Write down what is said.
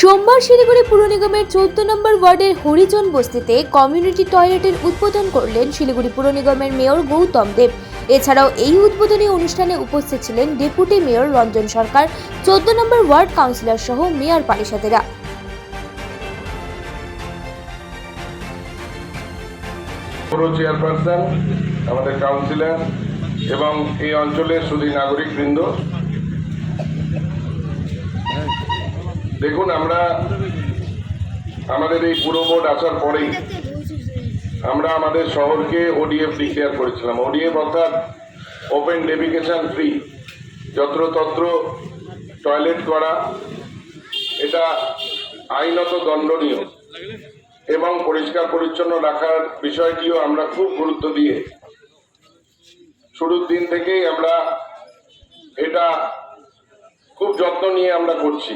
সোমবার শিলিগুড়ি পুর নিগমের 14 নম্বর ওয়ার্ডের হরিজন বস্তিতে কমিউনিটি টয়লেটের উদ্বোধন করলেন শিলিগুড়ি পুর নিগমের মেয়র গৌতম দেব। এছাড়াও এই উদ্বোধনী অনুষ্ঠানে উপস্থিত ছিলেন ডেপুটি মেয়র রঞ্জন সরকার, 14 নম্বর ওয়ার্ড কাউন্সিলর সহ মেয়র পারিষদেরা। পুরো চেয়ারপারসন, আমাদের কাউন্সিলর এবং এই অঞ্চলের সুধী নাগরিকবৃন্দ, দেখুন আমরা আমাদের এই পুরো বোর্ড আসার পরেই আমরা আমাদের শহরকে ওডিএফ ডিক্লেয়ার করেছিলাম। ওডিএফ অর্থাৎ ওপেন ডেফিকেশন ফ্রি। যত্রতত্র টয়লেট করা এটা আইনত দণ্ডনীয় এবং পরিষ্কার পরিচ্ছন্ন রাখার বিষয়টিও আমরা খুব গুরুত্ব দিয়ে শুরুর দিন থেকেই আমরা এটা খুব যত্ন নিয়ে আমরা করছি।